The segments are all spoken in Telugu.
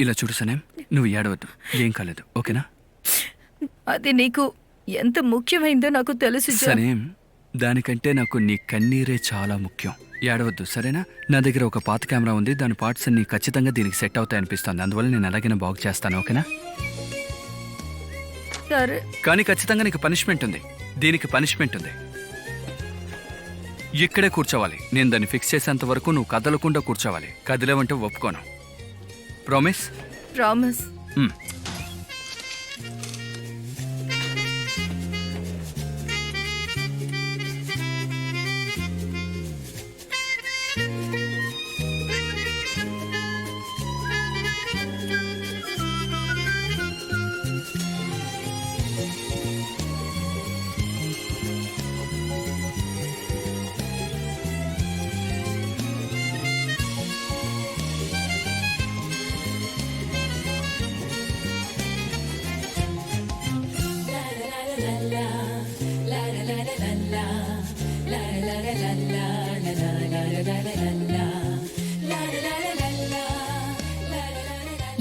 ఇలా చూడు సనేం, నువ్వు ఏడవద్దు, ఏం కాలేదు, ఓకేనా? అది నీకు ఎంత ముఖ్యమైందో నాకు తెలుసు సనేం. దానికంటే నాకు నీ కన్నీరే చాలా ముఖ్యం. ఏడవద్దు, సరేనా? నా దగ్గర ఒక పాత కెమెరా ఉంది, దాని పార్ట్స్ అన్ని ఖచ్చితంగా దీనికి సెట్ అవుతాయి అనిపిస్తుంది. అందువల్ల నేను ఎలాగైనా బాగు చేస్తాను, ఓకేనా? సరే. కానీ ఖచ్చితంగా నీకు పనిష్మెంట్ ఉంది. దీనికి పనిష్మెంట్ ఉంది. ఇక్కడే కూర్చోవాలి. నేను దాన్ని ఫిక్స్ చేసేంత వరకు నువ్వు కదలకుండా కూర్చోవాలి. కదిలేవంటే ఒప్పుకోను. ప్రామిస్? ప్రామిస్.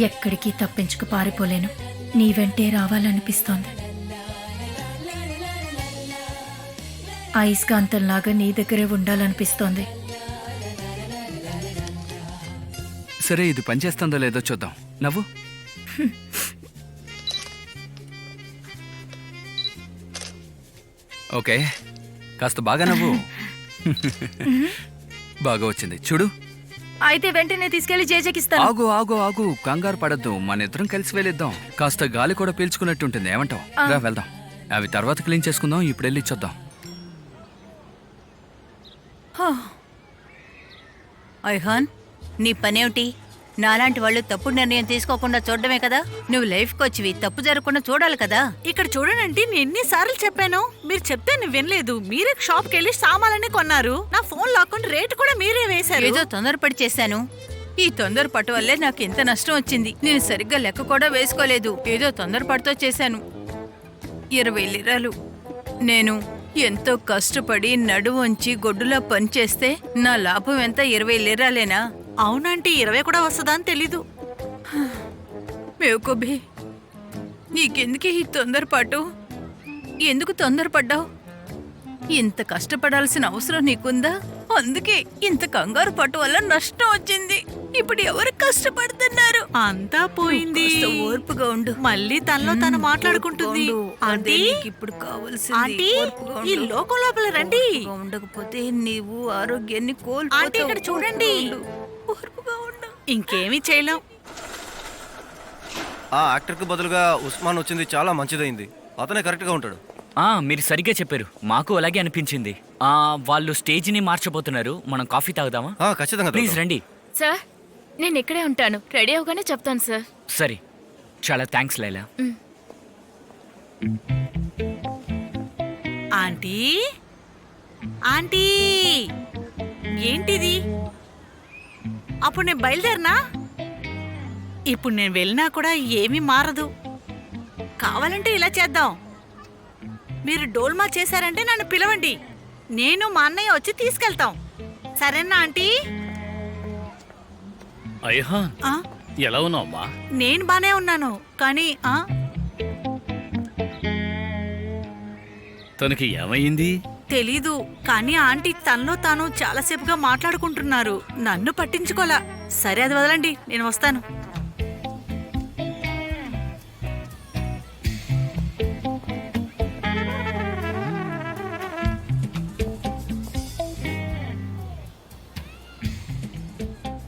ఎక్కడికి తప్పించుకు పారిపోలేను. నీ వెంటే రావాలనిపిస్తోంది. అయస్కాంతంలాగా నీ దగ్గరే ఉండాలనిపిస్తోంది. సరే, ఇది పనిచేస్తుందో లేదో చూద్దాం. నవ్వు. ఓకే, కాస్త బాగా నవ్వు. బాగా వచ్చింది, చూడు. అయితే వెంటనే తీసుకెళ్లి జేజేకిస్తాను. ఆగు ఆగు ఆగు, కంగారు పడద్దు. మన ఇద్దరం కలిసి వెళ్ళిద్దాం. కాస్త గాలి కూడా పీల్చుకున్నట్టుంటుంది. ఏమంటావు? రా వెళ్దాం. అవి తర్వాత క్లీన్ చేసుకుందాం. ఇప్పుడు వెళ్ళి ఇచ్చొద్దాం. ఐహాన్, నీ పనేమిటి? నాలాంటి వాళ్ళు తప్పుడు నిర్ణయం తీసుకోకుండా చూడడమే కదా. నువ్వు లైఫ్ కోచ్వి, తప్పు జరగకుండా చూడాలి కదా. ఇక్కడ చూడనంటే నేను ఎన్నిసార్లు చెప్పాను, మీరు చెప్తే నువ్వు వినలేదు. మీరే షాప్ కెళ్ళి సామాన్లన్నీ కొన్నారు. నా ఫోన్ లాక్కొని రేటు కూడా మీరే వేశారు. ఏదో తొందరపడి చేశాను. ఈ తొందరపట్టు వల్లే నాకు ఎంత నష్టం వచ్చింది. నేను సరిగ్గా లెక్క కూడా వేసుకోలేదు. ఏదో తొందరపడితో చేశాను. 20 లిరాలు. నేను ఎంతో కష్టపడి నడుము వంచి గొడ్డులా పనిచేస్తే నా లాభం ఎంత? 20 లిరాలేనా? అవునంటే 20 కూడా వస్తుందా అని తెలీదు. మేవుకోబే, నీకెందుకే ఈ తొందరపాటు? ఎందుకు తొందరపడ్డావు? ఇంత కష్టపడాల్సిన అవసరం నీకుందా? అందుకే ఇంత కంగారు పట్టు వల్ల నష్టం వచ్చింది. ఇప్పుడు ఎవరు కష్టపడుతున్నారు? అంతా పోయింది. ఓర్పుగా ఉండు. మళ్ళీ తనలో తను మాట్లాడుకుంటుంది. ఆంటీ, ఇప్పుడు కావాల్సింది ఈ లోకం లోపల రండి. ఉండకపోతే నీవు ఆరోగ్యాన్ని ఆంటీ, కోల్పోతావు. ఇక్కడ చూడండి. ఓర్పుగా ఉండు. ఇంకేమీ చేయలేం. ఆ యాక్టర్కి బదులుగా ఉస్మాన్ వచ్చింది చాలా మంచిదైంది. అతనే కరెక్ట్గా ఉంటాడు. మీరు సరిగ్గా చెప్పారు. మాకు అలాగే అనిపించింది. వాళ్ళు స్టేజ్ని మార్చబోతున్నారు. మనం కాఫీ తాగుదామా? ఖచ్చితంగా. ప్లీజ్ రండి. సార్, నేను ఇక్కడే ఉంటాను. రెడీ అవగానే చెప్తాను సార్. సరే, చాలా థ్యాంక్స్ లైలా. ఆంటీ ఆంటీ ఏంటిది? అప్పుడు నేను బయలుదేరినా? ఇప్పుడు నేను వెళ్ళినా కూడా ఏమీ మారదు. కావాలంటే ఇలా చేద్దాం, మీరు డోల్మా చేశారంటే నన్ను పిలవండి, నేను మా అన్నయ్య వచ్చి తీసుకెళ్తాం. సరేనా ఆంటీ? అయ్యా ఆ, ఎలా ఉన్నావమ్మా? నేను బానే ఉన్నాను, కానీ తనకి ఏమైంది? తెలీదు. కానీ ఆంటీ తనలో తాను చాలాసేపుగా మాట్లాడుకుంటున్నారు, నన్ను పట్టించుకోలా. సరే అది వదలండి, నేను వస్తాను.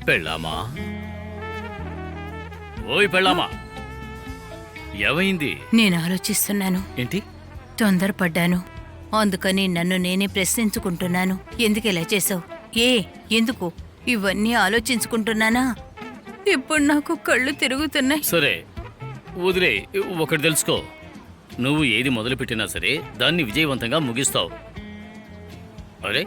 పెళ్ళామా? ఓయ్ పెళ్ళామా, ఏమైంది? నేను ఆలోచిస్తున్నాను. ఏంటి? తొందరపడ్డాను, అందుకని నన్ను నేనే ప్రశ్నించుకుంటున్నాను. ఎందుకు ఇలా చేసావు? ఎందుకు ఇవన్నీ ఆలోచించుకుంటున్నానా? ఇప్పుడు నాకు కళ్ళు తిరుగుతున్నాయి. సరే వదిలే, ఒకటి తెలుసుకో, నువ్వు ఏది మొదలుపెట్టినా సరే దాన్ని విజయవంతంగా ముగిస్తావు. అరే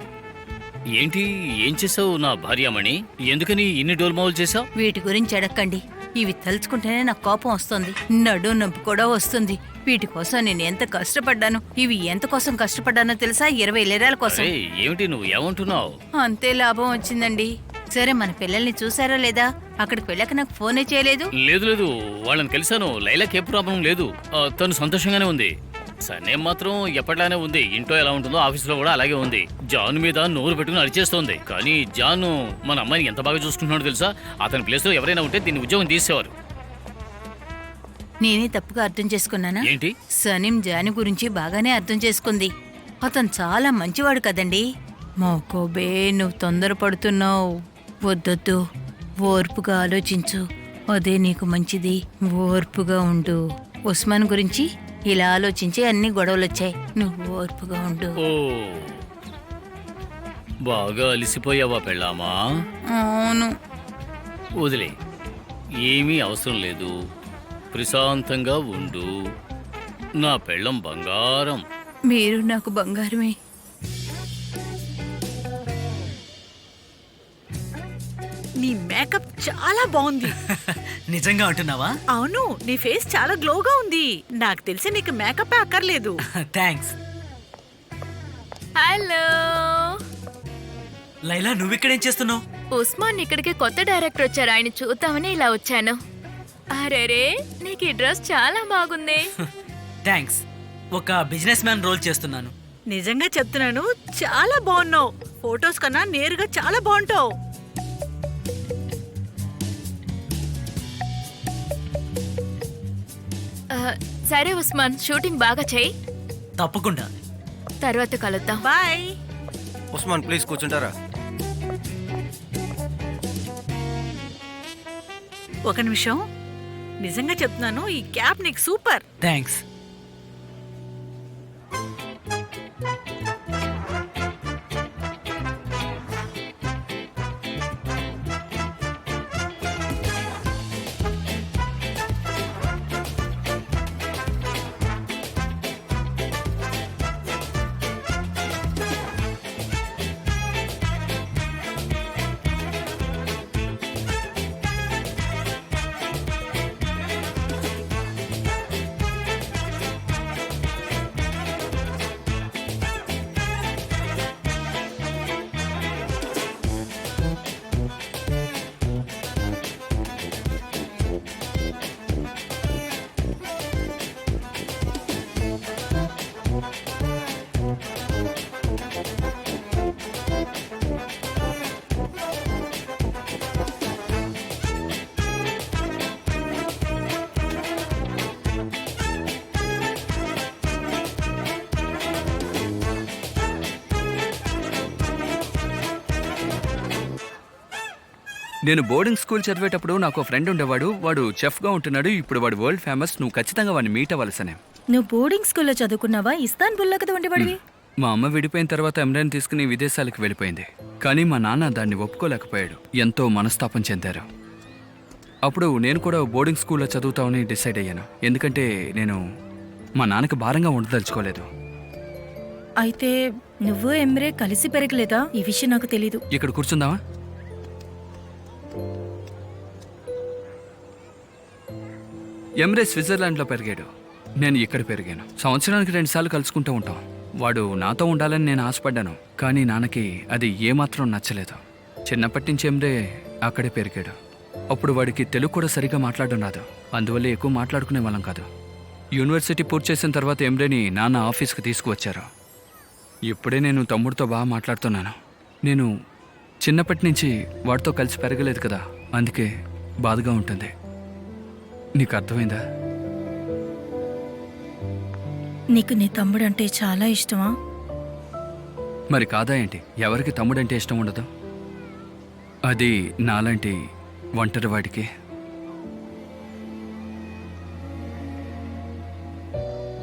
ఏంటి, ఏం చేసావు నా భార్యామణి? ఎందుకని ఇన్ని డోల్మావులు చేసావు? వీటి గురించి అడక్కండి. ఇవి తలుచుకుంటేనే నాకు కోపం వస్తుంది, నడు నొప్పి కూడా వస్తుంది. వీటి కోసం నేను ఎంత కష్టపడ్డాను. ఇవి ఎంత కోసం కష్టపడ్డానో తెలుసా? 20 లీరాల కోసం. అరే ఏమిటి, నువ్వు ఏమంటున్నావు? అంతే లాభం వచ్చిందండి. సరే, మన పిల్లల్ని చూసారా లేదా? అక్కడికి వెళ్ళాక నాకు ఫోనే చేయలేదు. లేదు లేదు, వాళ్ళని కలిశాను. లైలాకి ఏ ప్రాబ్లం లేదు, తను సంతోషంగానే ఉంది. సన్నే మాత్రం ఎప్పటిలానే ఉంది. ఇంట్లో ఎలా ఉంటుందో ఆఫీసులో కూడా అలాగే ఉంది. జాన్ మీద నోరు పెట్టుకుని అరిచేస్తోంది. కానీ జాన్ మన అమ్మాయిని ఎంత బాగా చూసుకుంటున్నాడో తెలుసా? అతని ప్లేస్ లో ఎవరైనా ఉంటే దీన్ని ఉద్యోగం తీసేవారు. నేనే తప్పుగా అర్థం చేసుకున్నానా? ఏంటి? సనీం జాని గురించి బాగానే అర్థం చేసుకుంది. అతను చాలా మంచివాడు కదండి. మోకోబే, నువ్వు తొందరపడుతున్నావు. వద్దొద్దు, ఓర్పుగా ఆలోచించు, అదే నీకు మంచిది. ఓర్పుగా ఉండు. ఉస్మాన్ గురించి ఇలా ఆలోచించి అన్ని గొడవలొచ్చాయి. నువ్వు ఓర్పుగా ఉండు. ఓ బాగా అలిసిపోయావా పెళ్ళామా? అవును. వదిలే, ఏమీ అవసరం లేదు, ప్రశాంతంగా ఉండు. నా పెళ్ళం బంగారం. మీరు నాకు బంగారమే. నీ మేకప్ చాలా బాగుంది. నిజంగా అంటున్నావా? అవును, నీ ఫేస్ చాలా గ్లోగా ఉంది. నాకు తెలిసి నీకు మేకప్ అక్కర్లేదు. థ్యాంక్స్. హలో లైలా, నువ్విక్కడేం చేస్తున్నావు? ఉస్మాన్ ఇక్కడికి కొత్త డైరెక్టర్ వచ్చారు, ఆయన చూద్దామని ఇలా వచ్చాను. అరేరే, నీకు ఈ డ్రెస్ చాలా బాగుంది. థ్యాంక్స్. ఒక బిజినెస్ మ్యాన్ రోల్ చేస్తున్నాను. నిజంగా చెప్తున్నాను, చాలా బాగున్నావు. ఫొటోస్ కన్నా నేరుగా చాలా బాగుంటావు. సరే ఉస్మాన్, షూటింగ్ బాగా చేయి, తప్పకుండా. తర్వాత కలుద్దాం. బాయ్. ఉస్మాన్ ప్లీజ్ కూర్చుంటారా? ఒక నిమిషం, నిజంగా చెప్తున్నాను, ఈ క్యాప్ నీకు సూపర్. థ్యాంక్స్. నేను బోర్డింగ్ స్కూల్ చదివేటప్పుడు నాకు ఒక ఫ్రెండ్ ఉండేవాడు. వాడు చెఫ్గా ఉంటున్నాడు. ఇప్పుడు వాడు వరల్డ్ ఫేమస్. నువ్వు ఖచ్చితంగా వాడిని మీట్ అవ్వాల్సనే. నువ్వు బోర్డింగ్ స్కూల్లో చదువుకున్నావా? ఇస్తాన్బుల్లో కదా ఉండేవాడివి. మా అమ్మ విడిపోయిన తర్వాత ఎమ్రాన్ తీసుకుని విదేశాలకు వెళ్ళిపోయింది. కానీ మా నాన్న దాన్ని ఒప్పుకోలేకపోయాడు. ఎంతో మనస్తాపం చెందారు. అప్పుడు నేను కూడా బోర్డింగ్ స్కూల్లో చదువుతామని డిసైడ్ అయ్యాను. ఎందుకంటే నేను మా నాన్నకి భారంగా ఉండదలుచుకోలేదు. అయితే నువ్వు ఎమ్రే కలిసి పెరగలేదా? ఈ విషయం నాకు తెలీదు. ఇక్కడ కూర్చుందామా? ఎమ్రే స్విట్జర్లాండ్లో పెరిగాడు, నేను ఇక్కడ పెరిగాను. సంవత్సరానికి 2 సార్లు కలుసుకుంటూ ఉంటాం. వాడు నాతో ఉండాలని నేను ఆశపడ్డాను, కానీ నాన్నకి అది ఏమాత్రం నచ్చలేదు. చిన్నప్పటి నుంచి ఎమ్రే అక్కడే పెరిగాడు. అప్పుడు వాడికి తెలుగు కూడా సరిగ్గా మాట్లాడడం రాదు, అందువల్ల ఎక్కువ మాట్లాడుకునే వాళ్ళం కాదు. యూనివర్సిటీ పూర్తి చేసిన తర్వాత ఎమ్రేని నాన్న ఆఫీస్కి తీసుకువచ్చారు. ఇప్పుడే నేను తమ్ముడితో బాగా మాట్లాడుతున్నాను. నేను చిన్నప్పటి నుంచి వాడితో కలిసి పెరగలేదు కదా, అందుకే బాధగా ఉంటుంది. నీకు అర్థమైందా? నీకు నీ తమ్ముడంటే చాలా ఇష్టమా? మరి కాదా ఏంటి? ఎవరికి తమ్ముడంటే ఇష్టం ఉండదు? అది నాలాంటి ఒంటరి వాడికి.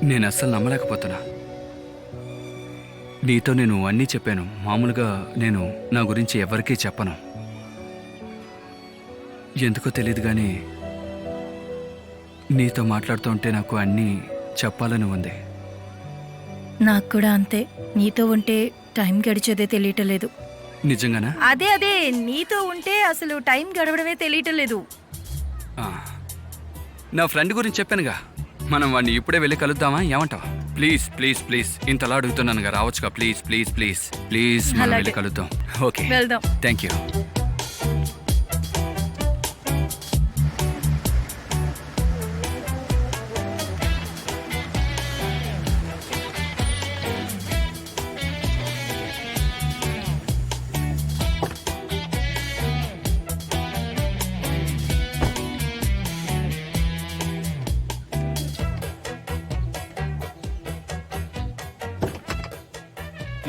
నేను అస్సలు నమ్మలేకపోతున్నా. నీతో నేను అన్నీ చెప్పాను. మామూలుగా నేను నా గురించి ఎవరికీ చెప్పను, ఎందుకో తెలియదు. కానీ నీతో మాట్లాడుతూ నాకు అన్నీ చెప్పాలని ఉంది. నాకు కూడా అంతే. నీతో ఉంటే టైం గడిచేదే తెలియటలేదు. నిజంగానా? అదే నీతో ఉంటే అసలు టైం గడవడమే తెలియటం లేదు. ఆ, నా ఫ్రెండ్ గురించి చెప్పానుగా, మనం వాడిని ఇప్పుడే వెళ్ళి కలుద్దామా? ఏమంటావు? ప్లీజ్ ప్లీజ్ ప్లీజ్, ఇంతలా అడుగుతున్నానుగా, రావచ్చుగా? ప్లీజ్ ప్లీజ్ ప్లీజ్ ప్లీజ్, మనం వెళ్ళి కలుద్దాం. ఓకే, వెళ్దాం. Thank you.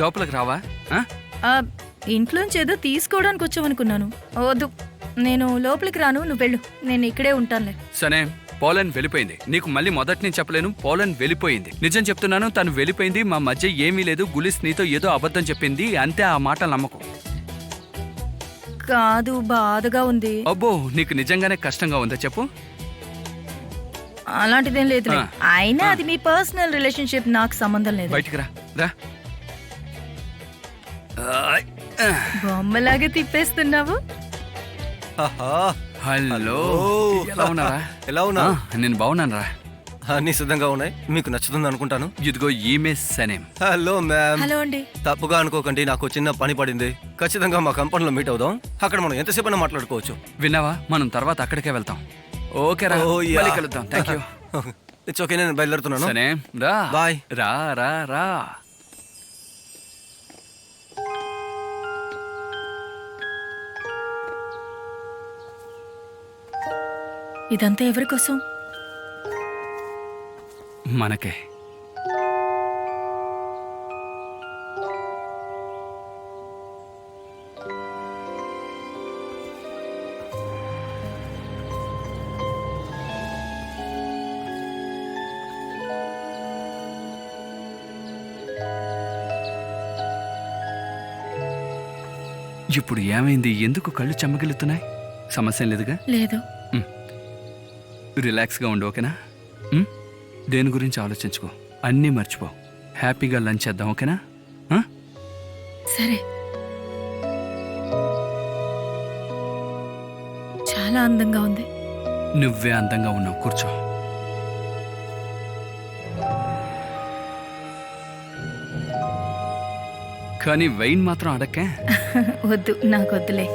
లోపలికి రావా? ఆ? ఇంట్లోంచి ఏదో తీసుకోవడానికి వచ్చామనుకున్నాను. వద్దు, నేను లోపలికి రాను, నువ్వు వెళ్ళు, నేను ఇక్కడే ఉంటానులే. సరే, పోలాండ్ వెళ్ళిపోయింది. నీకు మళ్ళీ మొదటి నుంచి చెప్పలేను, పోలాండ్ వెళ్ళిపోయింది. నిజం చెప్తున్నాను, తను వెళ్ళిపోయింది. మా మధ్య ఏమీ లేదు. గులిస్ నీతో ఏదో అబద్ధం చెప్పింది అంతే. ఆ మాట నమ్మకం కాదు, బాధగా ఉంది. అబ్బో, నీకు నిజంగానే కష్టంగా ఉందా చెప్పు? అలాంటిదేం లేదు. ఆ. అయినా అది మీ పర్సనల్ రిలేషన్షిప్, నాకు సంబంధం లేదు. బయటికి రా. రా. బొమ్మలాగా తిప్పేస్తున్నావు. హలో, ఎలా ఉన్నారా? ఎలా ఉన్నా? నేను బాగున్నాను రా. అన్నీ సిద్ధంగా ఉన్నాయి, మీకు నచ్చుతుంది అనుకుంటాను. ఇదిగో ఈమె సనేం. Hello ma'am. హలో అండి. తప్పుగా అనుకోకండి, నాకు చిన్న పని పడింది. ఖచ్చితంగా మా కంపెనీలో మీట్ అవుదాం. అక్కడ మనం ఎంతసేపు అయినా మాట్లాడుకోవచ్చు. విన్నావా? మనం తర్వాత అక్కడికే వెళ్తాం. ఓకే రా, Oh, yeah. మళ్ళీ కలుద్దాం. Thank you. ఇట్స్ ఓకే, నేను బయలుదేరుతున్నాను. సనేం, రా. Bye. రా రా రా. ఇదంతా ఎవరి కోసం? మనకే. ఇప్పుడు ఏమైంది? ఎందుకు కళ్ళు చెమ్మగిలుతున్నాయి? సమస్య లేదుగా? లేదు. రిలాక్స్గా ఉండు, ఓకేనా? దేని గురించి ఆలోచించుకో, అన్నీ మర్చిపో. హ్యాపీగా లంచ్ చేద్దాం, ఓకేనా? సరే. చాలా అందంగా ఉంది. నువ్వే అందంగా ఉన్నావు, కూర్చో. కానీ వైన్ మాత్రం అడక్కే. వద్దు, నాకు వద్దులే.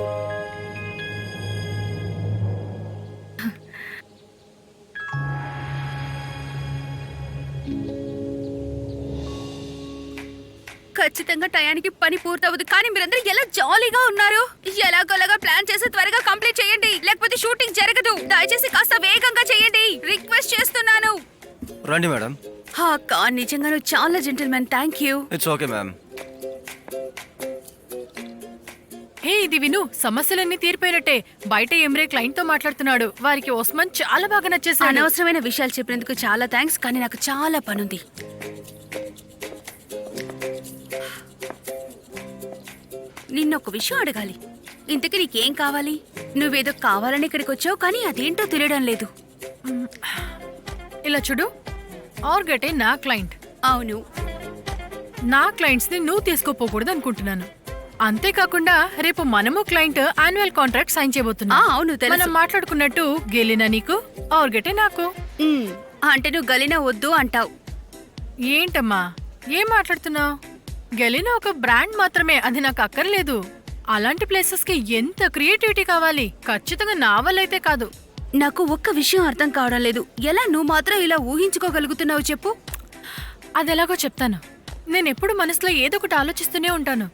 ఖచ్చితంగా టయానికి పని పూర్తవదు. కానీ మీరందరూ ఎలా జాలీగా ఉన్నారు! ఎలాగోలాగా ప్లాన్ చేసి త్వరగా కంప్లీట్ చేయండి, లేకపోతే షూటింగ్ జరగదు. దయచేసి కాస్త వేగంగా చేయండి, రిక్వెస్ట్ చేస్తున్నాను. రండి మేడం. అక్క, నిజంగాను చాలా gentlemen. Thank you. It's okay ma'am. Hey, ఇది విను, సమస్యలన్నీ తీరిపోయినట్టే. బయట ఎమ్రే క్లయింట్ తో మాట్లాడుతున్నాడు. వారికి ఓస్మాన్ చాలా బాగా నచ్చేసాడు. అనవసరమైన విషయాలు చెప్పినందుకు చాలా థ్యాంక్స్, కానీ నాకు చాలా పనుంది. నిన్నొక విషయం అడగాలి. ఇంతకీ నీకేం కావాలి? నువ్వేదో కావాలని ఇక్కడికి వచ్చావు, కానీ అదేంటో తెలియడం లేదు. ఇలా చూడు, ఆర్ గెట్ ఏ నా క్లయింట్. అవును. నా క్లయింట్స్ ని నువ్వు తీసుకోపోకూడదు అనుకుంటున్నాను. అంతేకాకుండా రేపు మనము క్లయింట్ యాన్యువల్ కాంట్రాక్ట్ సైన్ చేయబోతున్నాం. అవును తెలుసు. మనం మాట్లాడుకున్నట్టు గెలినా నీకు ఆర్ గెట్ ఏ నాకు. మ్, అంటే నువ్వు గలినా వద్దు అంటావు. ఏంటమ్మా ఏం మాట్లాడుతున్నావు? గెలినా ఒక బ్రాండ్ మాత్రమే, అది నాకు అక్కర్లేదు. అలాంటి ప్లేసెస్ కి ఎంత క్రియేటివిటీ కావాలి, ఖచ్చితంగా నా వల్ల అయితే కాదు. నాకు ఒక్క విషయం అర్థం కావడం లేదు. ఎలా నువ్వు మాత్రం ఇలా ఊహించుకోగలుగుతున్నావు చెప్పు? అది ఎలాగో చెప్తాను. నేను ఎప్పుడు మనసులో ఏదో ఒకటి ఆలోచిస్తూనే ఉంటాను.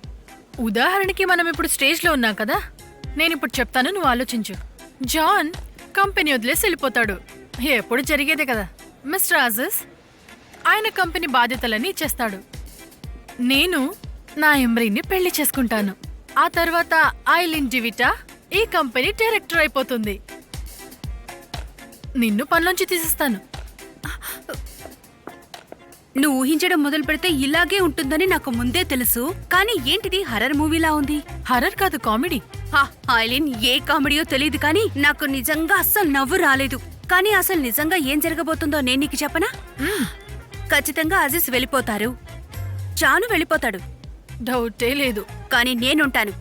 ఉదాహరణకి మనం ఇప్పుడు స్టేజ్లో ఉన్నాం కదా, నేను ఇప్పుడు చెప్తాను, నువ్వు ఆలోచించు. జాన్ కంపెనీ వదిలేసి వెళ్ళిపోతాడు, ఎప్పుడు జరిగేదే కదా. మిస్టర్ రాజెస్ ఆయన కంపెనీ బాధ్యతలన్నీ ఇచ్చేస్తాడు. నేను నా ఎమ్రీని పెళ్లి చేసుకుంటాను. ఆ తర్వాత ఐలిన్ డివిటా ఈ కంపెనీ డైరెక్టర్ అయిపోతుంది. నిన్ను పనిలోంచి తీసేస్తాను. నువ్వు ఊహించడం మొదలు పెడితే ఇలాగే ఉంటుందని నాకు ముందే తెలుసు. కానీ ఏంటిది హర్రర్ మూవీలా ఉంది? హర్రర్ కాదు, కామెడీ. ఐలిన్ ఏ కామెడీయో తెలియదు కానీ నాకు నిజంగా అస్సలు నవ్వు రాలేదు. కానీ అసలు నిజంగా ఏం జరగబోతుందో నేను నీకు చెప్పనా? ఖచ్చితంగా అజీజ్ వెళ్ళిపోతారు, జాను వెళ్ళిపోతాడు, డౌటే లేదు. కానీ నేనుంటాను,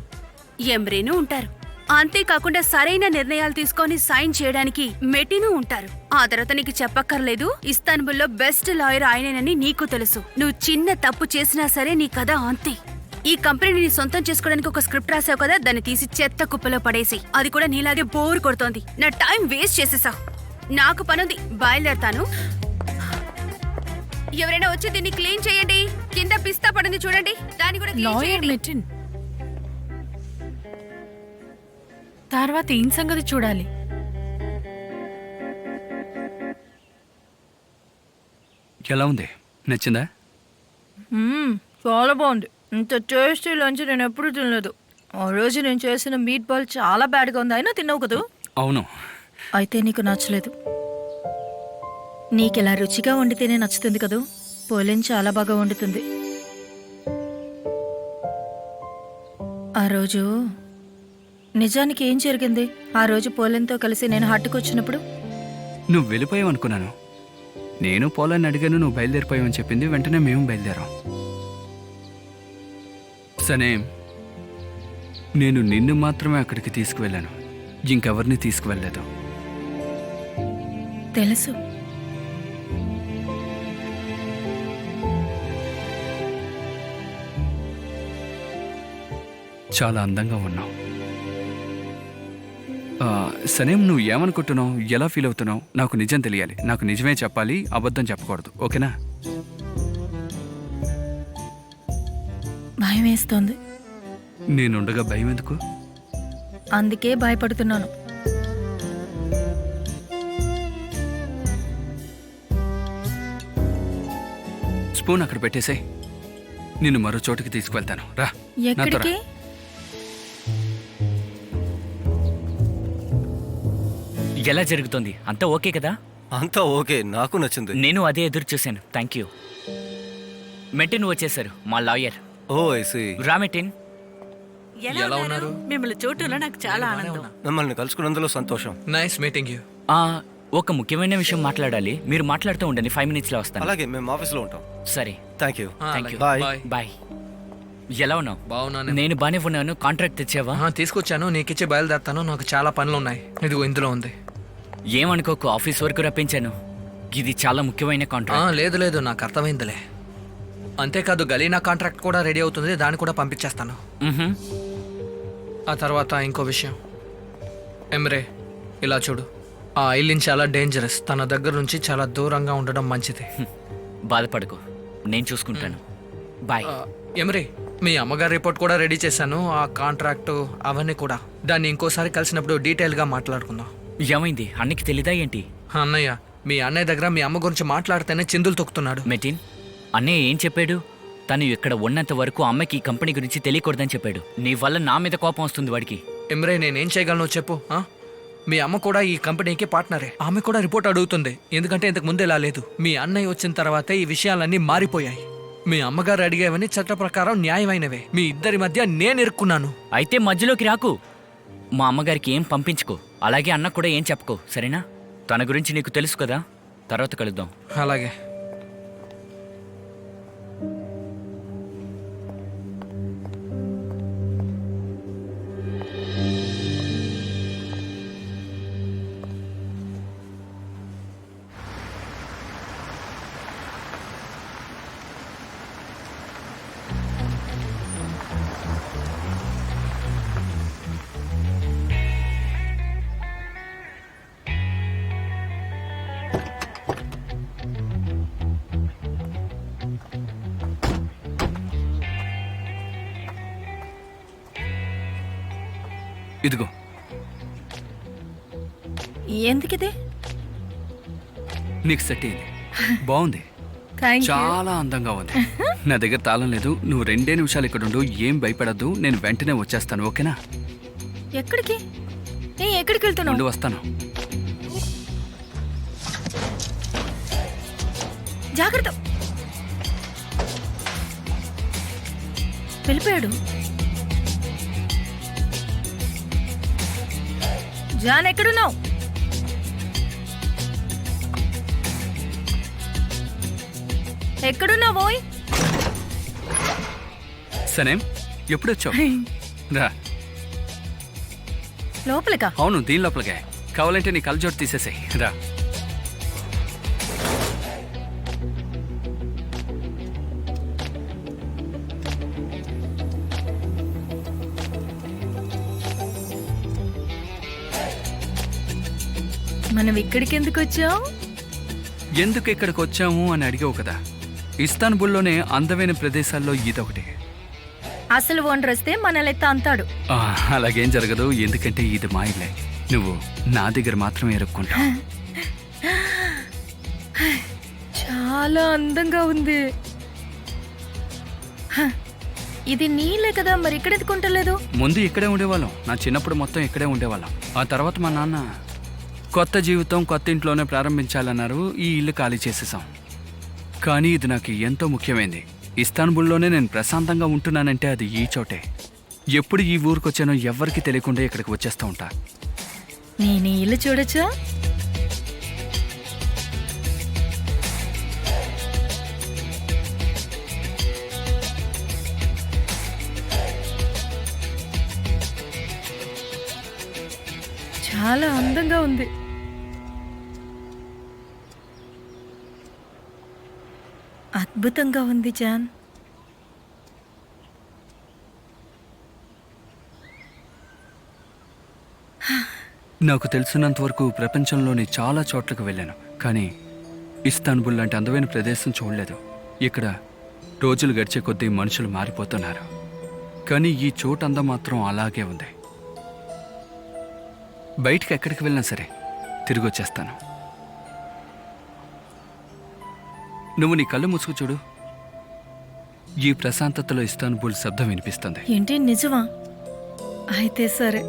ఎమ్రీను ఉంటారు. అంతేకాకుండా సరైన నిర్ణయాలు తీసుకొని సైన్ చేయడానికి మెటిను ఉంటారు. ఆ తర్వాత నీకు చెప్పక్కర్లేదు, ఇస్తాన్బుల్లో బెస్ట్ లాయర్ ఆయనేనని నీకు తెలుసు. నువ్వు చిన్న తప్పు చేసినా సరే నీ కథ అంతే. ఈ కంపెనీని సొంతం చేసుకోవడానికి ఒక స్క్రిప్ట్ రాసావు కదా, దాన్ని తీసి చెత్త కుప్పలో పడేసి. అది కూడా నీలాగే బోర్ కొడుతోంది. నా టైం వేస్ట్ చేసేసావు. నాకు పనుంది, బయలుదేరతాను. ఎవరైనా వచ్చి దీన్ని క్లీన్ చేయండి. కింద పిస్తా పడింది చూడండి, దాన్ని కూడా క్లీన్ లాయర్ చేయండి. మెటిన్ తర్వాత ఏం సంగతి చూడాలి. ఎలా ఉంది? నచ్చిందా? చాలా బాగుంది. ఇంత టేస్టీ లంచ్ నేను ఎప్పుడు తినలేదు. ఆ రోజు నేను చేసిన మీట్ బాల్ చాలా బ్యాడ్గా ఉంది, అయినా తిన్నావు కదా. అవును. అయితే నీకు నచ్చలేదు. నీకెలా రుచిగా వండితేనే నచ్చుతుంది కదూ. పోలిన్ చాలా బాగా వండుతుంది. ఆ రోజు నిజానికి ఏం జరిగింది? ఆ రోజు పోలిన్తో కలిసి నేను హట్టుకు వచ్చినప్పుడు నువ్వు వెళ్ళిపోయావు అనుకున్నాను. నేను పోలాన్ని అడిగాను, నువ్వు బయలుదేరిపోయావని చెప్పింది. వెంటనే మేము బయలుదేరాం. సనే, నేను నిన్ను మాత్రమే అక్కడికి తీసుకువెళ్ళాను, ఇంకెవరిని తీసుకువెళ్ళలేదు. తెలుసు. చాలా అందంగా ఉన్నావు. సనేం, నువ్వు ఏమనుకుంటున్నావు, ఎలా ఫీల్ అవుతున్నావు? నాకు నిజం తెలియాలి. నాకు నిజమే చెప్పాలి, అబద్ధం చెప్పకూడదు, ఓకేనా? భయం వేస్తోంది. నేనుండగా భయం ఎందుకు? అందుకే భయపడుతున్నాను. స్పూన్ అక్కడ పెట్టేసాయి. నిన్ను మరో చోటుకి తీసుకువెళ్తాను, రా. నాతో రా. ఎక్కడికి? ఎలా జరుగుతుంది? అంతా ఓకే కదా? అంతా ఓకే, నాకు నచ్చింది. నేను అదే ఎదురు చూశాను. Thank you. మెటిన్ వచ్చేసారు, మా లాయర్. Oh I see. రా మెటిన్. ఎలా ఉన్నారు? మిమ్మల్ని చూడటంలో నాకు చాలా ఆనందం. మిమ్మల్ని కలుసుకున్నందులో సంతోషం. Nice meeting you. ఒక ముఖ్యమైన విషయం మాట్లాడాలి. మీరు మాట్లాడుతూ ఉండండి, 5 minutes లో వస్తాను. అలాగే, మేము ఆఫీస్లో ఉంటాం. సరే, thank you. Thank you. Bye. Bye. ఎలా ఉన్నావు? బాగున్నాను. నేను బానే ఉన్నాను. కాంట్రాక్ట్ తెచ్చావా? తీసుకొచ్చాను, నీకు ఇచ్చి బయలుదేరుతాను. నాకు చాలా పనులు ఉన్నాయి. ఇదిగో ఇందులో ఉంది. ఏమనుకోకు, ఆఫీస్ వరకు రప్పించాను. ఇది చాలా ముఖ్యమైన కాంట్రాక్ట్. లేదు లేదు, నాకు అర్థమైందిలే. అంతేకాదు, గలీనా కాంట్రాక్ట్ కూడా రెడీ అవుతుంది, దాన్ని కూడా పంపించేస్తాను. ఆ తర్వాత ఇంకో విషయం, ఎమ్రే ఇలా చూడు. ఆ ఐలిన్ చాలా డేంజరస్. తన దగ్గర నుంచి చాలా దూరంగా ఉండడం మంచిది. బాధపడకు, నేను చూసుకుంటాను. బాయ్. ఎమ్రే, మీ అమ్మగారి రిపోర్ట్ కూడా రెడీ చేశాను, ఆ కాంట్రాక్టు అవన్నీ కూడా. దాన్ని ఇంకోసారి కలిసినప్పుడు డీటెయిల్గా మాట్లాడుకుందాం. ఏమైంది? అన్నకి తెలీదా ఏంటి? అన్నయ్య, మీ అన్నయ్య దగ్గర మీ అమ్మ గురించి మాట్లాడితేనే చిందులు తొక్కుతున్నాడు. మెటిన్, అన్నయ్య ఏం చెప్పాడు? తను ఇక్కడ ఉన్నంత వరకు అమ్మకి ఈ కంపెనీ గురించి తెలియకూడదని చెప్పాడు. నీ వల్ల నా మీద కోపం వస్తుంది వాడికి. ఎమ్రే, నేనేం చేయగలను చెప్పు. మీ అమ్మ కూడా ఈ కంపెనీకి పార్ట్నరే. ఆమె కూడా రిపోర్ట్ అడుగుతుంది, ఎందుకంటే ఇంతకు ముందు ఇలా లేదు. మీ అన్నయ్య వచ్చిన తర్వాతే ఈ విషయాలన్నీ మారిపోయాయి. మీ అమ్మగారు అడిగేవని చట్ట ప్రకారం న్యాయమైనవే. మీ ఇద్దరి మధ్య నేను ఇరుక్కున్నాను. అయితే మధ్యలోకి రాకు. మా అమ్మగారికి ఏం పంపించుకో, అలాగే అన్న కూడా ఏం చెప్పుకో, సరేనా? తన గురించి నీకు తెలుసు కదా. తర్వాత కలుద్దాం. అలాగే. ఇదిగో. ఎందుకిది? నీకు సెట్ అయింది. బాగుంది. Thank you. చాలా అందంగా ఉంది. నా దగ్గర తాళం లేదు. నువ్వు 2 నిమిషాలు ఇక్కడ ఉండు. ఏం భయపడద్దు. నేను వెంటనే వచ్చేస్తాను. ఓకేనా? ఎక్కడికి? ఎక్కడికి వెళ్తున్నావు? ఉండి వస్తాను. జాగ్రత్త. వెళ్ళిపోయాడు. జాన్ ఎక్కడున్నావు? ఎక్కడున్నావు? సనేం, ఎప్పుడొచ్చావు? రా. లోపలికా? అవును, దీని లోపలికే. కావాలంటే నీ కళ్ళజోడు తీసేసాయి. రా. మనం ఇక్కడికి ఎందుకు వచ్చావు? ఎందుకు ఇక్కడికి వచ్చాము అని అడిగావు కదా. ఇస్తాన్బుల్లోనే అందమైన ప్రదేశాల్లో ఇదొకటి. అసలు ఓనర్ వస్తే మనల్ని అంతాడు. అలాగేం జరగదు, ఎందుకంటే ఇది మా ఇల్లే. నువ్వు నా దగ్గర మాత్రమే ఎరుక్కుంటావు. చాలా అందంగా ఉంది. ఇది నీళ్ళే కదా, మరి ఇక్కడ ఎందుకు ఉండలేదు? ముందు ఇక్కడే ఉండేవాళ్ళం. నా చిన్నప్పుడు మొత్తం ఇక్కడే ఉండేవాళ్ళం. ఆ తర్వాత మా నాన్న కొత్త జీవితం కొత్త ఇంట్లోనే ప్రారంభించాలన్నారు. ఈ ఇల్లు ఖాళీ చేసేసాం. కానీ ఇది నాకు ఎంతో ముఖ్యమైనది. ఇస్తాన్బుల్లోనే నేను ప్రశాంతంగా ఉంటున్నానంటే అది ఈ చోటే. ఎప్పుడు ఈ ఊరికి వచ్చానో ఎవ్వరికీ తెలియకుండా ఇక్కడికి వచ్చేస్తూ ఉంటా. నేను ఈ ఇల్లు చూడొచ్చా? చాలా అందంగా ఉంది. అద్భుతంగా ఉంది జాన్. నాకు తెలిసినంత వరకు ప్రపంచంలోని చాలా చోట్లకు వెళ్ళాను, కానీ ఇస్తాన్బుల్ లాంటి అందమైన ప్రదేశం చూడలేదు. ఇక్కడ రోజులు గడిచే కొద్దీ మనుషులు మారిపోతున్నారు, కానీ ఈ చోటు అందం మాత్రం అలాగే ఉంది. బయటికి ఎక్కడికి వెళ్ళినా సరే తిరిగి వచ్చేస్తాను. నువ్వు నీ కళ్ళు మూసుకు చూడు. ఈ ప్రశాంతతలో ఇస్తాన్బుల్ శబ్దం వినిపిస్తుంది. ఏంటి, నిజమా? అయితే సరే.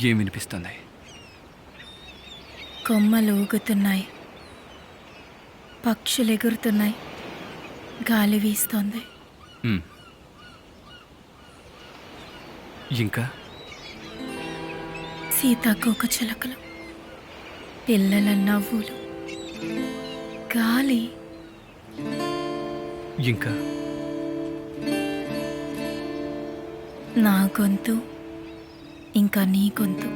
ఏం వినిపిస్తుంది? కొమ్మలు ఊగుతున్నాయి, పక్షులు ఎగురుతున్నాయి, గాలి వీస్తోంది. ఇంకా సీతాకోక చిలకలు, పిల్లల నవ్వులు, గాలి. ఇంకా నా గొంతు, ఇంకా నీ గొంతు.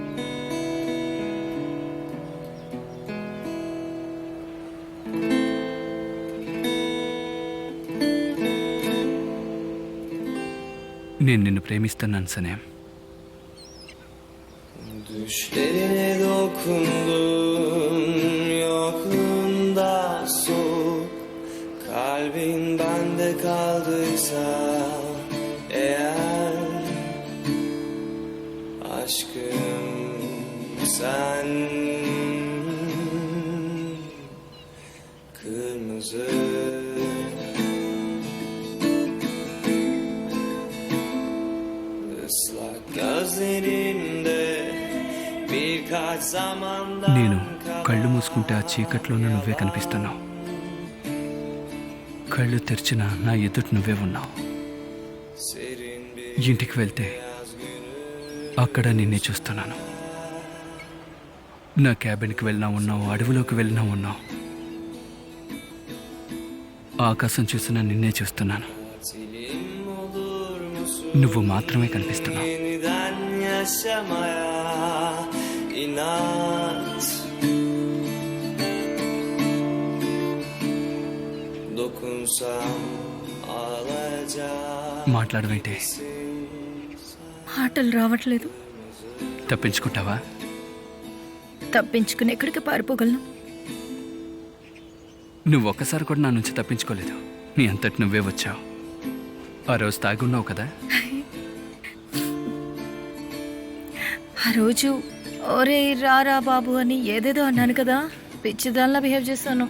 నేను నిన్ను ప్రేమిస్తున్నాను సనేం. Düşlerine dokundum, yokluğunda soğuk. Kalbin bende kaldıysa eğer, aşkım sen kırmızı ıslak gözlerinde birkaç zamandan నేను కళ్ళు మూసుకుంటే ఆ చీకట్లోనే నువ్వే కనిపిస్తున్నావు. కళ్ళు తెరిచినా నా ఎదుట నువ్వే ఉన్నావు. serin bir ఇంటికి వెళ్తే అక్కడ నిన్నే చూస్తున్నాను. నా క్యాబిన్కి వెళ్ళినా ఉన్నావు, అడవిలోకి వెళ్ళినా ఉన్నావు. ఆకాశం చూసినా నిన్నే చూస్తున్నాను. tatilim నువ్వు మాత్రమే కనిపిస్తున్నావు. yeniden yaşamaya inat. Dokunsam ağlayacak. మాట్లాడవేంటే? మాటలు రావట్లేదు. తప్పించుకుంటావా? తప్పించుకుని ఎక్కడికి పారిపోగలను? నువ్వు ఒక్కసారి కూడా నా నుంచి తప్పించుకోలేదు. నీ అంతటి నువ్వే వచ్చావు. ఆ రోజు తాగున్నావు కదా. ఆ రోజు ఒరే రారా బాబు అని ఏదేదో అన్నాను కదా, పిచ్చిదానిలా బిహేవ్ చేశాను.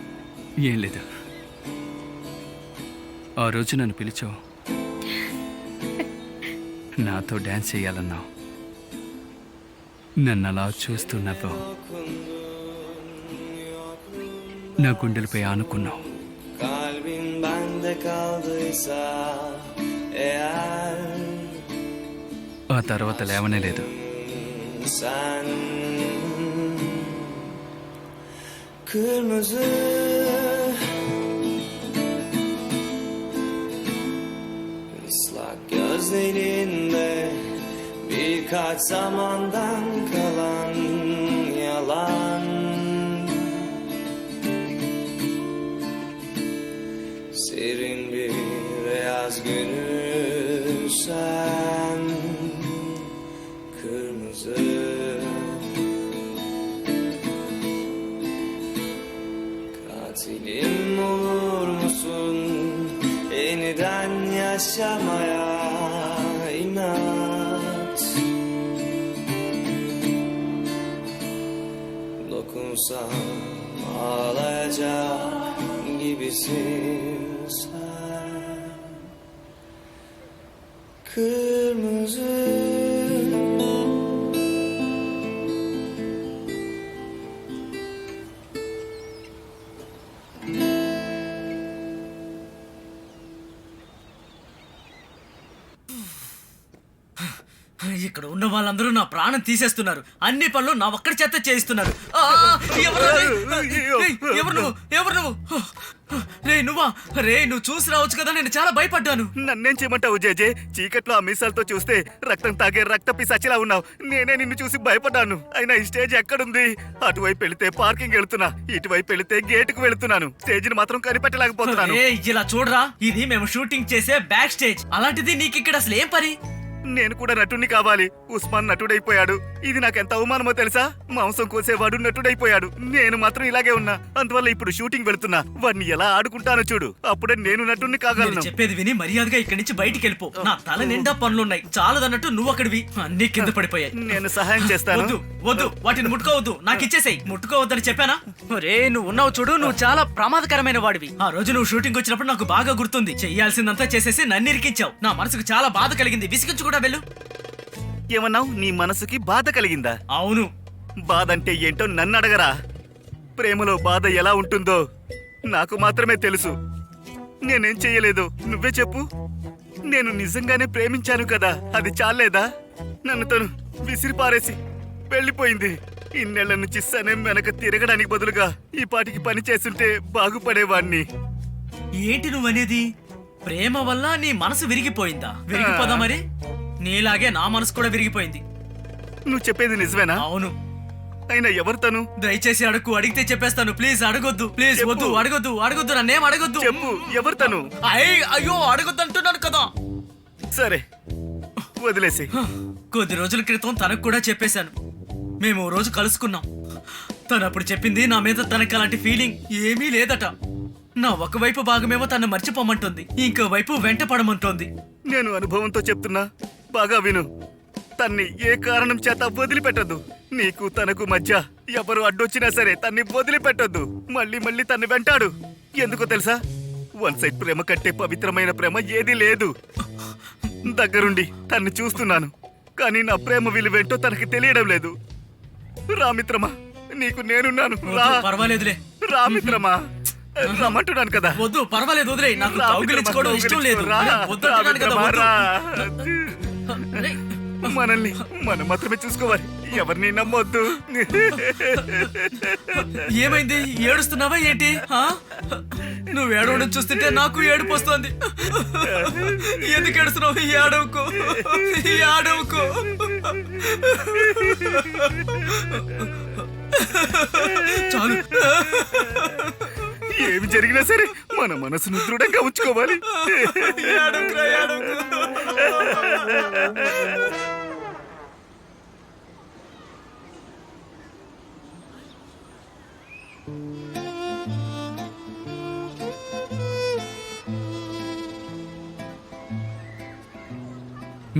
ఏం లేదు, ఆ రోజు నన్ను పిలిచావు, నాతో డ్యాన్స్ చేయాలన్నావు, నన్ను అలా చూస్తూ నవ్వావు, నా గుండెలపై ఆనుకున్నావు. Kalbin bende kaldıysa eğer ఆ తర్వాత లేవనే లేదు. sen kırmızı ıslak gözlerinde birkaç zamandan kalan yalan. Serin bir yaz günü sen kırmızı katilim olur musun yeniden yaşamaya inat. Dokunsam ağlayacak gibisin sen kırmızı. ఇక్కడ ఉన్న వాళ్ళందరూ నా ప్రాణం తీసేస్తున్నారు. అన్ని పనులు నా ఒక్కడి చేత చేయిస్తున్నారు. ఎవరు నువ్వు? రే నువ్వా? రే నువ్వు చూసి రావచ్చు కదా, నేను చాలా భయపడ్డాను. నన్నేం చేయమంటావు జేజే? చీకట్లో ఆ మీసాలతో చూస్తే రక్తం తాగే రక్త పిశాచిలా ఉన్నావు. నేనే నిన్ను చూసి భయపడ్డాను. అయినా ఈ స్టేజ్ ఎక్కడుంది? అటువైపు వెళితే పార్కింగ్ వెళ్తున్నా, ఇటువైపు వెళితే గేటుకు వెళుతున్నాను. స్టేజ్ ని మాత్రం కనిపెట్టలేకపోతున్నాను. ఇలా చూడరా, ఇది మేము షూటింగ్ చేసే బ్యాక్ స్టేజ్. అలాంటిది నీకు ఇక్కడ అసలు ఏం పని? నేను కూడా నటుణ్ణి కావాలి. ఉస్మాన్ నటుడైపోయాడు. ఇది నాకెంత అవమానమో తెలుసా? మాంసం కోసేవాడు నటుడైపోయాడు, నేను మాత్రం ఇలాగే ఉన్నా. అందువల్ల ఇప్పుడు షూటింగ్ వెళ్తున్నా. వాడిని ఎలా ఆడుకుంటానో చూడు, అప్పుడే నేను నటుణ్ణి కాగలను. నేను చెప్పేది విని మర్యాదగా ఇక్కడి నుంచి బయటికి వెళ్ళిపో. నా తల నిండా పనులున్నాయి. చాలదన్నట్టు నువ్వు అక్కడివి, అన్ని కింద పడిపోయాయి. నేను సహాయం చేస్తాను. వద్దు వద్దు, వాటిని ముట్టుకోవద్దు. నాకు ఇచ్చేసాయి. ముట్టుకోవద్దని చెప్పానా? రే నువ్వు ఉన్నావు చూడు, నువ్వు చాలా ప్రమాదకరమైన వాడివి. ఆ రోజు నువ్వు షూటింగ్ వచ్చినప్పుడు నాకు బాగా గుర్తుంది. చెయ్యాల్సిందంతా చేసేసి నన్ను ఇరికించావు. నా మనసుకు చాలా బాధ కలిగింది. విసిగించు కూడా వెళ్ళు. ఏమన్నావు? నీ మనసుకి బాధ కలిగిందా? అవును. బాధ అంటే ఏంటో నన్ను అడగరా. ప్రేమలో బాధ ఎలా ఉంటుందో నాకు మాత్రమే తెలుసు. నేనేం చెయ్యలేదు, నువ్వే చెప్పు. నేను నిజంగానే ప్రేమించాను కదా, అది చాలేదా? నన్ను తను విసిరి పారేసి వెళ్ళిపోయింది. ఇన్నేళ్ల నుంచి సనం వెనక తిరగడానికి బదులుగా ఈ పాటికి పని చేస్తుంటే బాగుపడేవాణ్ణి. ఏంటి నువ్వనేది? ప్రేమ వల్ల నీ మనసు విరిగిపోయిందా? విరిగిపోదా మరి? నీలాగే నా మనసు కూడా విరిగిపోయింది. నువ్వు చెప్పేది నిజమేనా? అవును. అయినా ఎవరు తను? దయచేసి అడుగు. అడిగితే చెప్పేస్తాను. ప్లీజ్ అడగొద్దు. ప్లీజ్ వద్దు. అడగొద్దు. నన్నేం అడగొద్దు. చెప్పు, ఎవరు తను? అయ్యో అడగొద్దు అంటున్నాను కదా. సరే వదిలేసి. కొద్ది రోజుల క్రితం తనకు కూడా చెప్పేశాను. మేము ఓ రోజు కలుసుకున్నాం. తను అప్పుడు చెప్పింది నా మీద తనకు అలాంటి ఫీలింగ్ ఏమీ లేదట. నా ఒకవైపు భాగమేమో తను మర్చిపోమంటుంది, ఇంకో వైపు వెంట పడమంటోంది. నేను అనుభవంతో చెప్తున్నా, బాగా విను. తన్ని ఏ కారణం చేత వదిలిపెట్టద్దు. నీకు తనకు మధ్య ఎవరు అడ్డొచ్చినా సరే తన్ని వదిలిపెట్టొద్దు. మళ్ళీ మళ్ళీ తన్ని వెంటాడు. ఎందుకో తెలుసా? వన్ సైడ్ ప్రేమ కంటే పవిత్రమైన ప్రేమ ఏదీ లేదు. దగ్గరుండి తన్ని చూస్తున్నాను, కానీ నా ప్రేమ విలువేంటో తనకి తెలియడం లేదు. రామిత్రమా, నీకు నేనున్నాను. రా. పర్వాలేదులే. రామిత్రమా, రమ్మంటున్నాను కదా. వద్దు, పర్వాలేదు, వదిలే. నాకు కౌగిలించుకోవడం ఇష్టం లేదు. వద్దు అంటున్నాను కదా, వద్దు. మనల్ని మనం మాత్రమే చూసుకోవాలి, ఎవరిని నమ్మొద్దు. ఏమైంది? ఏడుస్తున్నావా ఏంటి? నువ్వు ఏడవడం చూస్తుంటే నాకు ఏడుపు వస్తుంది. ఎందుకు ఏడుస్తున్నావు? ఈ ఏడవకు, ఈ ఏడవకు. చాలు. ఏమి జరిగినా సరే మన మనసును దృఢంగా ఉంచుకోవాలి. ఏడవకురా, ఏడవకు.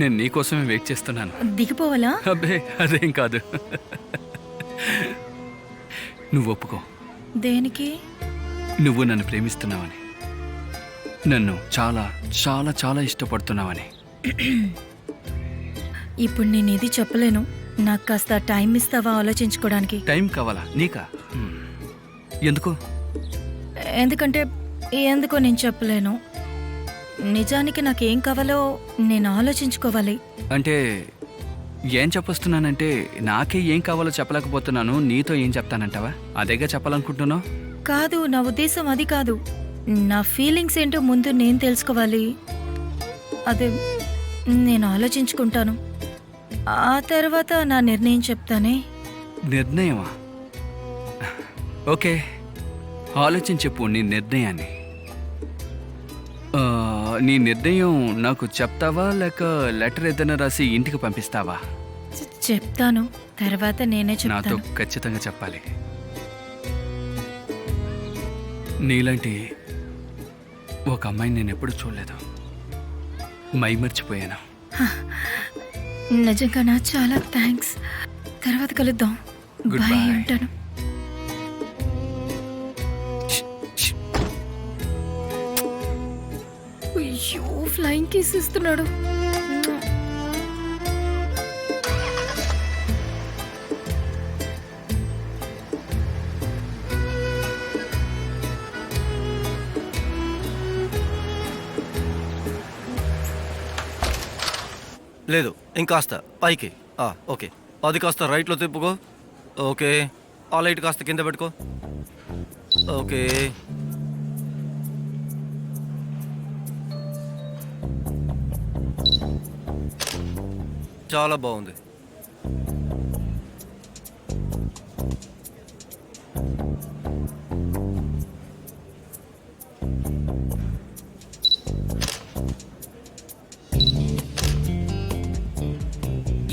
నేను నీకోసమే వెయిట్ చేస్తున్నాను. దిగిపోవాలా? అబ్బే అదేం కాదు. నువ్వు ఒప్పుకో, దేనికి? నువ్వు నన్ను ప్రేమిస్తున్నావని, నన్ను చాలా చాలా చాలా ఇష్టపడుతున్నావని. ఇప్పుడు నేను ఇది చెప్పలేను. నాకు కాస్త టైం ఇస్తావా ఆలోచించుకోవడానికి? టైం కావాలా నీకా? ఎందుకు? ఎందుకంటే ఎందుకో నేను చెప్పలేను. నిజానికి నాకేం కావాలో నేను ఆలోచించుకోవాలి. అంటే ఏం చెప్పొస్తున్నానంటే నాకే ఏం కావాలో చెప్పలేకపోతున్నాను, నీతో ఏం చెప్తానంటావా? అదేగా చెప్పాలనుకుంటున్నావు? కాదు, నా ఉద్దేశం అది కాదు. నా ఫీలింగ్స్ ఏంటో ముందు నేను తెలుసుకోవాలి. అదే నేను ఆలోచించుకుంటాను. ఆ తర్వాత నా నిర్ణయం చెప్తానే. నిర్ణయమా? ఓకే, ఆలోచించి చెప్పు నీ నిర్ణయాన్ని. నీ నిర్ణయం నాకు చెప్తావా లేక లెటర్ ఏదైనా రాసి ఇంటికి పంపిస్తావా? చెప్తాను, తర్వాత నేనే నాతో చెప్తాను. ఖచ్చితంగా చెప్పాలి. నీలాంటి ఒక అమ్మాయిని నేను ఎప్పుడు చూడలేదు. మైమర్చిపోయాను. నిజంగానా? చాలా థ్యాంక్స్. తర్వాత కలుద్దాం. Goodbye. బాయ్, ఉంటాను. అయ్యో, ఫ్లైయింగ్ కిస్ ఇస్తున్నాడు. లేదు, ఇంకాస్త పైకి. ఓకే, అది కాస్త రైట్లో తిప్పుకో. ఓకే, ఆ లైట్ కాస్త కింద పెట్టుకో. ఓకే, చాలా బాగుంది.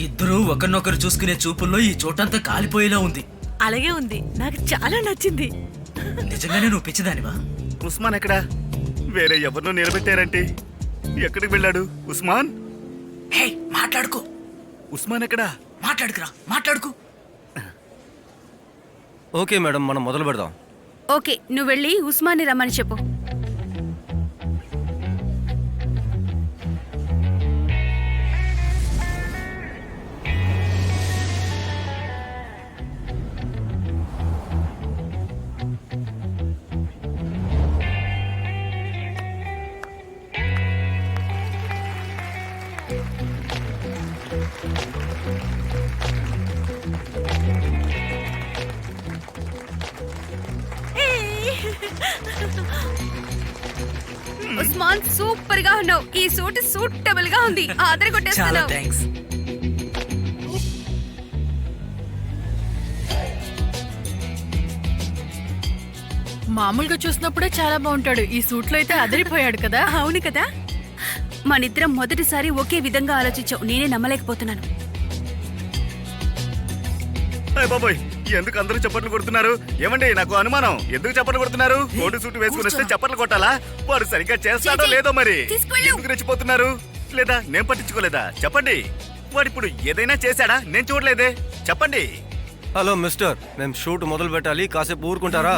ఇద్దరూ ఒకరినొకరు చూసుకునే చూపుల్లో ఈ చోటంతా కాలిపోయేలా ఉంది. అలాగే ఉంది, నాకు చాలా నచ్చింది. నిజంగానే నువ్వు పిచ్చిదానివా? ఉస్మాన్ ఎక్కడా? వేరే ఎవరినో నిలబెట్టారంటే. ఎక్కడికి వెళ్ళాడు ఉస్మాన్? హే, మాట్లాడుకో. ఉస్మాన్ ఎక్కడా? మాట్లాడుకురా, మాట్లాడుకో. ఓకే మేడం, మనం మొదలు పెడదాం. ఓకే, నువ్వు వెళ్ళి ఉస్మాన్ని రమ్మని చెప్పు. ఉస్మాన్, సూపర్ గా ఉన్నావు. ఈ సూట్ సూటబుల్ గా ఉంది. ఆదర చాలా కొట్టేస్తున్నావు. థ్యాంక్స్. మామూలుగా చూసినప్పుడే చాలా బాగుంటాడు. ఈ సూట్లో అయితే అదిరిపోయాడు కదా. అవును కదా, మనిద్దరం మొదటిసారి ఒకే విధంగా ఆలోచించావు. నేనే నమ్మలేకపోతున్నాను. అయ్య బాబోయ్, ఎందుకు అందరూ చప్పట్లు కొడుతున్నారు? ఏమండి, నాకు అనుమానం. ఎందుకు చప్పట్లు కొడుతున్నారు? కోటు సూట్ వేసుకుని వస్తే చప్పట్లు కొట్టాలా? వాడు సరిగ్గా చేస్తాడో లేదో మరి. తీసుకెళ్ళు. ఎందుకు రెచ్చిపోతున్నారు? లేదా నేను పట్టించుకోలేదా? చెప్పండి. వాడిప్పుడు ఏదైనా చేశాడా? నేను చూడలేదే. చెప్పండి. హలో మిస్టర్, మేము షూట్ మొదలు పెట్టాలి, కాసేపు ఊరుకుంటారా?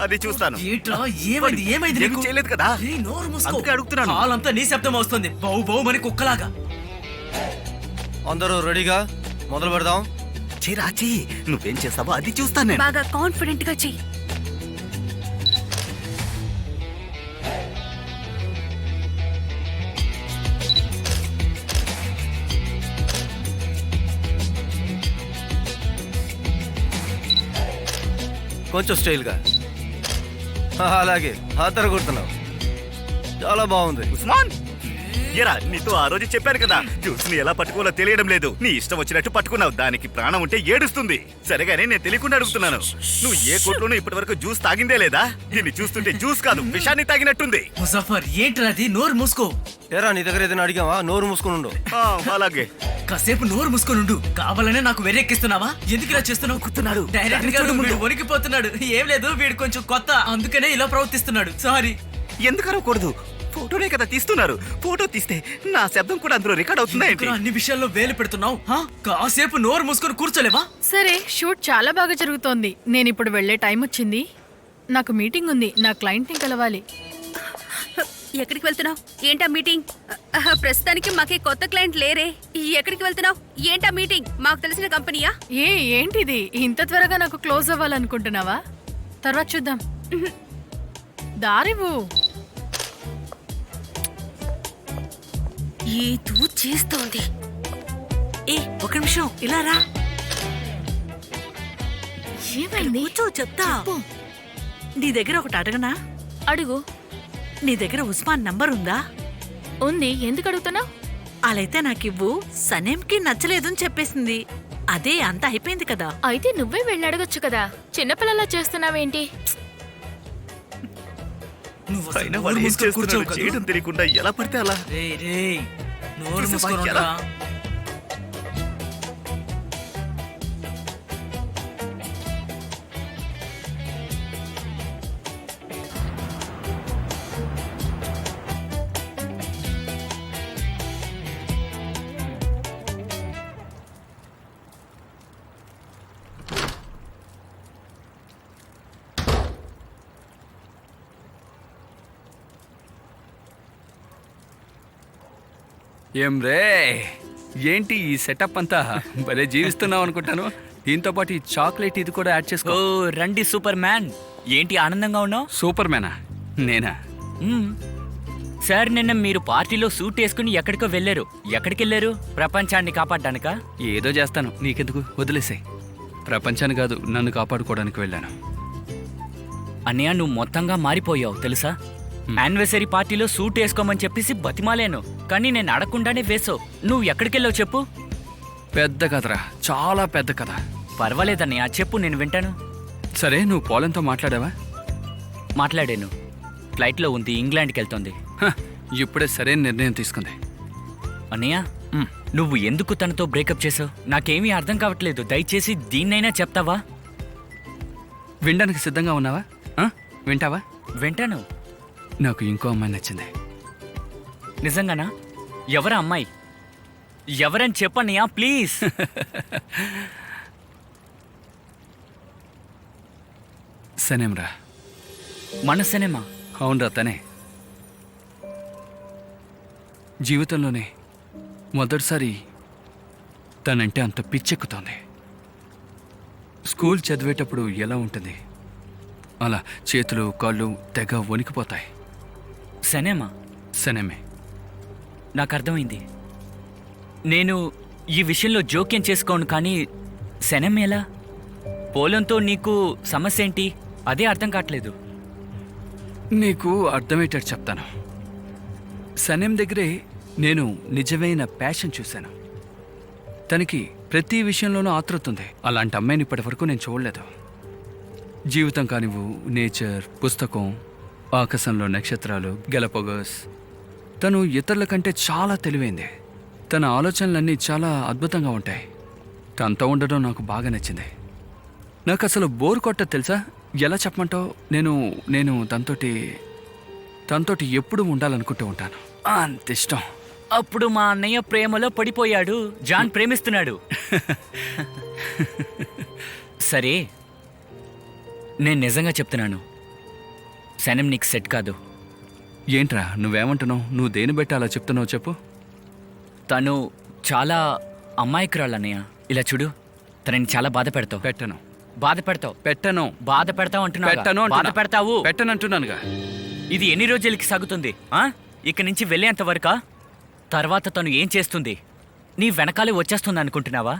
అది చూస్తాను. ఏంట్రా, ఏమైంది? ఏమైంది ఏమీ నీకు? చేయలేదు కదా. ఏయ్, నోరు మూసుకో. అందుకే అడుగుతున్నాను. హాలంతా నీ శబ్దం వస్తుంది. బౌ బౌ అని కుక్కలాగా. అందరూ రెడీగా? మొదలు పెడదాం. రాచి, నువ్వేం చేస్తావో అది చూస్తాను నేను. బాగా కాన్ఫిడెంట్ గా చెయ్యి. కొంచెం స్టైల్గా. అలాగే హాతర కొడుతున్నావు, చాలా బాగుంది. ఉస్మాన్ ఎరా నీతో ఆ రోజు చెప్పాను కదా, జ్యూస్ ని ఎలా పట్టుకోవాలో తెలియడం లేదు. నీ ఇష్టం వచ్చినట్టు పట్టుకున్నావు. దానికి ప్రాణం ఉంటే ఏడుస్తుంది. సరేగానే నేను తెలియకుండా అడుగుతున్నాను, నువ్వు ఏ కోట్లోనూ ఇప్పటి వరకు జ్యూస్ తాగిందే లేదా? దీన్ని చూస్తుంటే జ్యూస్ కాదు విషాన్ని తాగినట్టుంది. ముజఫర్ ఏంట్రా అది? నోరు మూసుకో. ఏరా నీ దగ్గర ఏదైనా అడిగావా? నోరు మూసుకుని ఉండు. అలాగే కాసేపు నోరు మూసుకొని ఉండు. కావాలనే నాకు వెర్రెక్కిస్తున్నావా? ఎందుకు ఇలా చేస్తున్నావు? కుతున్నాడు డైరెక్ట్ గా వీడు వణికిపోతున్నాడు. ఏం లేదు, వీడు కొంచెం కొత్త, అందుకనే ఇలా ప్రవర్తిస్తున్నాడు. సారీ. ఎందుకు అరవకూడదు? ఫోటోనే కదా తీస్తున్నారు. ఫోటో తీస్తే నా శబ్దం కూడా అందులో రికార్డ్ అవుతుందా ఏంటి? అన్ని విషయాల్లో వేలు పెడుతున్నావు. కాసేపు నోరు మూసుకొని కూర్చోలేవా? సరే, షూట్ చాలా బాగా జరుగుతోంది. నేను ఇప్పుడు వెళ్ళే టైం వచ్చింది. నాకు మీటింగ్ ఉంది, నా క్లయింట్ని కలవాలి. ఎక్కడికి వెళ్తున్నావు? ఏంటా మీటింగ్? ప్రస్తుతానికి మాకే కొత్త క్లయింట్ లేరే. ఎక్కడికి వెళ్తున్నావు? ఏంటా మీటింగ్? మాకు తెలిసిన కంపెనీయా? ఏంటిది? ఇంత త్వరగా నాకు క్లోజ్ అవ్వాలనుకుంటున్నావా? తర్వాత చూద్దాం. దారివు. ఏదో చేస్తోంది. ఏ ఒక నిమిషం ఇలా రా. ఏమైంది? కూర్చో చెప్తా. నీ దగ్గర ఒకటి అడగనా? అడుగు. నీ దగ్గర ఉస్మాన్ నంబర్ ఉందా? ఉంది. ఎందుకు అడుగుతున్నావు? అలాయితే నాకివ్వు. సనేంకి నచ్చలేదని చెప్పేసింది. అదే అంత అయిపోయింది కదా. అయితే నువ్వే వెళ్ళి అడగొచ్చు కదా. చిన్నపిల్లలా చేస్తున్నావేంటి? నువ్వు అసలు అయినా నోరు వాడు ఏం మూసుకొని చేస్తున్నాడో కూర్చోవు కదా? చేయడం తెలియకుండా ఎలా పడితే అలా. రేయ్, నోరు చూసావా మూసుకొని ఎలా? ఉండరా? ఏం రే, ఏంటి ఈ సెటప్ అంతా? భలే జీవిస్తున్నావు అనుకుంటాను. దీంతో పాటు ఈ చాక్లెట్ ఇది కూడా యాడ్ చేసుకో. రండి సూపర్ మ్యాన్. ఏంటి ఆనందంగా ఉన్నావు? సూపర్ మ్యానా? నేనా? సార్, నిన్న మీరు పార్టీలో సూట్ వేసుకుని ఎక్కడికో వెళ్ళారు. ఎక్కడికి వెళ్ళారు? ప్రపంచాన్ని కాపాడ్డానికా? ఏదో చేస్తాను, నీకెందుకు, వదిలేసాయి. ప్రపంచాన్ని కాదు, నన్ను కాపాడుకోవడానికి వెళ్ళాను. అన్నయ్య, నువ్వు మొత్తంగా మారిపోయావు తెలుసా? యానివర్సరీ పార్టీలో సూట్ వేసుకోమని చెప్పేసి బతిమాలేను, కానీ నేను అడగకుండానే వేసావు. నువ్వు ఎక్కడికి వెళ్ళావు చెప్పు. పెద్ద కథరా, చాలా పెద్ద కథ. పర్వాలేదన్నయ్య, చెప్పు, నేను వింటాను. సరే, నువ్వు పోలంతో మాట్లాడావా? మాట్లాడాను. ఫ్లైట్లో ఉంది, ఇంగ్లాండ్కి వెళ్తుంది. ఇప్పుడే సరైన నిర్ణయం తీసుకుంది. అన్నయ్య, నువ్వు ఎందుకు తనతో బ్రేకప్ చేసావు? నాకేమీ అర్థం కావట్లేదు. దయచేసి దీన్నైనా చెప్తావా? వినడానికి సిద్ధంగా ఉన్నావా? వింటావా? వింటాను. నాకు ఇంకో అమ్మాయి నచ్చింది. నిజంగానా? ఎవరా అమ్మాయి? ఎవరని చెప్పన్నయ్యా ప్లీజ్. సనేమ్రా. మన సినిమా? అవునరా, తనే. జీవితంలోనే మొదటిసారి తనంటే అంత పిచ్చెక్కుతోంది. స్కూల్ చదివేటప్పుడు ఎలా ఉంటుంది అలా చేతులు కాళ్ళు తెగ వణికిపోతాయి. సనేమా? సనేమే. నాకు అర్థమైంది. నేను ఈ విషయంలో జోక్యం చేసుకోను, కానీ సనేమ ఎలా? పోలంతో నీకు సమస్య ఏంటి? అదే అర్థం కావట్లేదు. నీకు అర్థమయ్యేటట్టు చెప్తాను. సనేం దగ్గరే నేను నిజమైన ప్యాషన్ చూశాను. తనకి ప్రతి విషయంలోనూ ఆతృత ఉంది. అలాంటి అమ్మాయిని ఇప్పటి వరకు నేను చూడలేదు. జీవితం కానివ్వు, నేచర్, పుస్తకం, ఆకాశంలో నక్షత్రాలు, గెలపగస్. తను ఇతరుల కంటే చాలా తెలివైంది. తన ఆలోచనలన్నీ చాలా అద్భుతంగా ఉంటాయి. తనతో ఉండడం నాకు బాగా నచ్చింది. నాకు అసలు బోర్ కొట్ట తెలుసా? ఎలా చెప్పమంటావు? నేను తనతోటి ఎప్పుడు ఉండాలనుకుంటూ ఉంటాను. అంత ఇష్టం. అప్పుడు మా అన్నయ్య ప్రేమలో పడిపోయాడు. జాన్ ప్రేమిస్తున్నాడు. సరే, నేను నిజంగా చెప్తున్నాను, సనం నీకు సెట్ కాదు. ఏంట్రా నువ్వేమంటున్నావు? నువ్వు దేని బట్టి అలా చెప్తున్నావు చెప్పు. తను చాలా అమాయకురాలు అన్నయ్య. ఇలా చూడు, తనని చాలా బాధ పెడతావు. పెట్టను. బాధ పెడతావు. పెట్టను. బాధ పెడతావు అంటున్నావు. పెట్టను బాధ అంటున్నా. పెడతావు. పెట్టనంటున్నానుగా. ఇది ఎన్ని రోజులకి సాగుతుంది? ఇక్కడి నుంచి వెళ్ళేంత వరకా? తర్వాత తను ఏం చేస్తుంది? నీ వెనకాలే వచ్చేస్తుంది అనుకుంటున్నావా?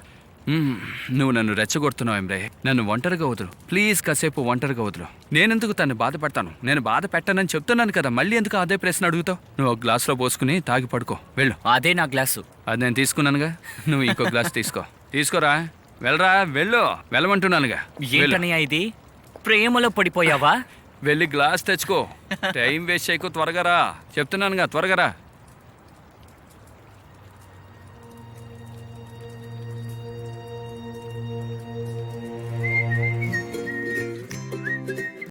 నువ్వు నన్ను రెచ్చగొడుతున్నావు ఎమ్రే. నన్ను ఒంటరిగా వదులు ప్లీజ్, కాసేపు ఒంటరిగా వదులు. నేనెందుకు తను బాధ పెడతాను? నేను బాధ పెట్టనని చెప్తున్నాను కదా, మళ్ళీ ఎందుకు అదే ప్రశ్న అడుగుతావు? నువ్వు ఒక గ్లాస్లో పోసుకుని తాగి పడుకో, వెళ్ళు. అదే నా గ్లాసు. అది నేను తీసుకున్నానుగా, నువ్వు ఇంకో గ్లాస్ తీసుకోరా. వెళ్ళరా, వెళ్ళు, వెళ్ళమంటున్నానుగా. వెళ్ళు. ఏంటనయ్యా ఇది? ప్రేమలో పడిపోయావా? వెళ్ళి గ్లాస్ తెచ్చుకో. టైం వేస్ట్ చేయకు, త్వరగా రా చెప్తున్నానుగా, త్వరగా రా.